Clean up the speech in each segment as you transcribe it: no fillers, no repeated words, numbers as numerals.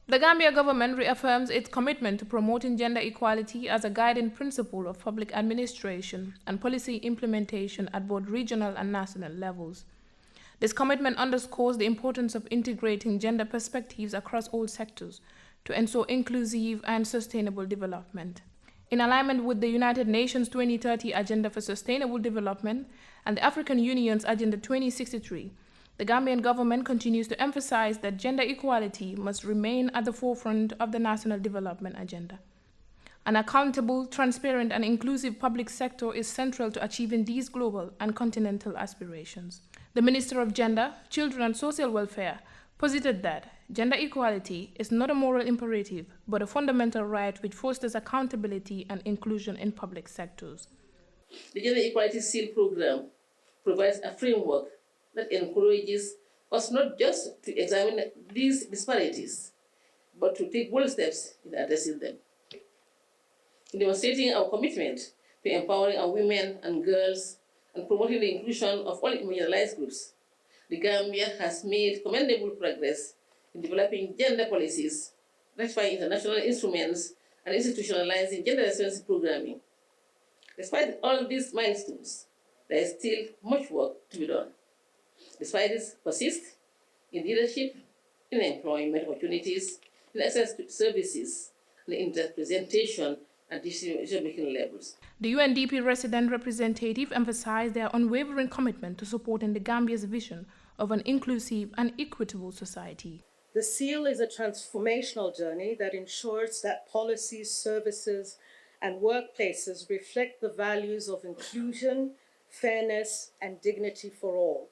The Gambia government reaffirms its commitment to promoting gender equality as a guiding principle of public administration and policy implementation at both regional and national levels. This commitment underscores the importance of integrating gender perspectives across all sectors to ensure inclusive and sustainable development. In alignment with the United Nations 2030 Agenda for Sustainable Development and the African Union's Agenda 2063, the Gambian government continues to emphasize that gender equality must remain at the forefront of the national development agenda. An accountable, transparent, and inclusive public sector is central to achieving these global and continental aspirations. The Minister of Gender, Children and Social Welfare posited that gender equality is not a moral imperative, but a fundamental right which fosters accountability and inclusion in public sectors. The Gender Equality Seal Program provides a framework that encourages us not just to examine these disparities, but to take bold steps in addressing them. In demonstrating our commitment to empowering our women and girls and promoting the inclusion of all marginalized groups, the Gambia has made commendable progress in developing gender policies, ratifying international instruments, and institutionalizing gender-responsive programming. Despite all of these milestones, there is still much work to be done. Despite this persist in leadership, in employment opportunities, in access to services, and in representation at decision-making levels. The UNDP resident representative emphasized their unwavering commitment to supporting the Gambia's vision of an inclusive and equitable society. The seal is a transformational journey that ensures that policies, services, and workplaces reflect the values of inclusion, fairness, and dignity for all.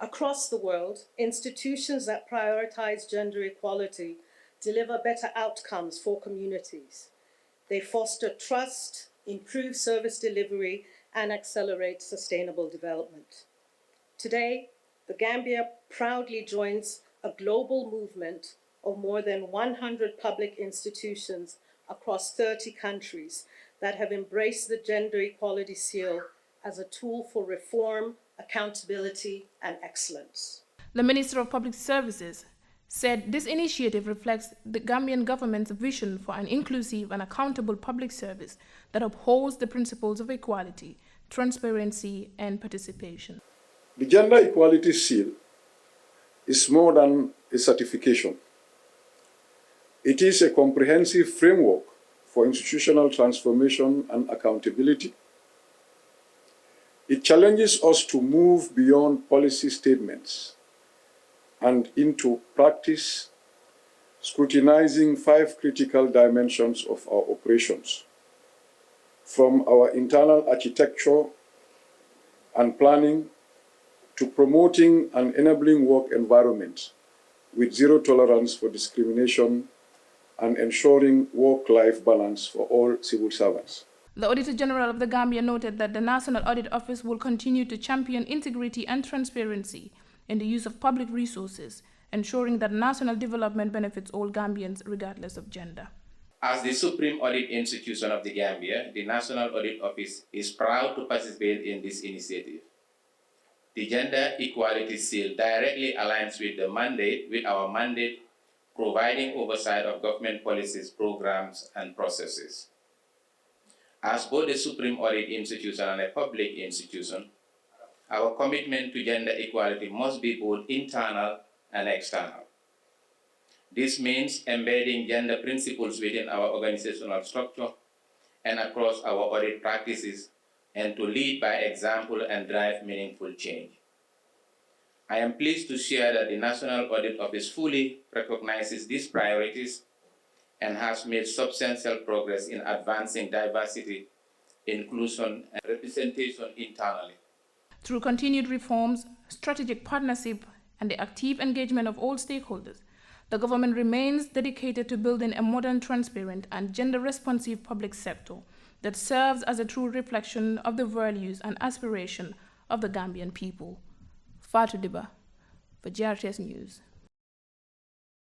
Across the world, institutions that prioritize gender equality deliver better outcomes for communities. They foster trust, improve service delivery, and accelerate sustainable development. Today, the Gambia proudly joins a global movement of more than 100 public institutions across 30 countries that have embraced the Gender Equality Seal as a tool for reform, accountability, and excellence. The Minister of Public Services said this initiative reflects the Gambian government's vision for an inclusive and accountable public service that upholds the principles of equality, transparency, and participation. The Gender Equality Seal is more than a certification. It is a comprehensive framework for institutional transformation and accountability. It challenges us to move beyond policy statements and into practice, scrutinizing 5 critical dimensions of our operations, from our internal architecture and planning to promoting an enabling work environment with zero tolerance for discrimination and ensuring work-life balance for all civil servants. The Auditor General of the Gambia noted that the National Audit Office will continue to champion integrity and transparency in the use of public resources, ensuring that national development benefits all Gambians regardless of gender. As the Supreme Audit Institution of the Gambia, the National Audit Office is proud to participate in this initiative. The Gender Equality Seal directly aligns with our mandate, providing oversight of government policies, programs, and processes. As both a Supreme Audit Institution and a public institution, our commitment to gender equality must be both internal and external. This means embedding gender principles within our organizational structure and across our audit practices, and to lead by example and drive meaningful change. I am pleased to share that the National Audit Office fully recognizes these priorities and has made substantial progress in advancing diversity, inclusion, and representation internally. Through continued reforms, strategic partnership, and the active engagement of all stakeholders, the government remains dedicated to building a modern, transparent, and gender-responsive public sector that serves as a true reflection of the values and aspirations of the Gambian people. Fatou Diba, for GRTS News.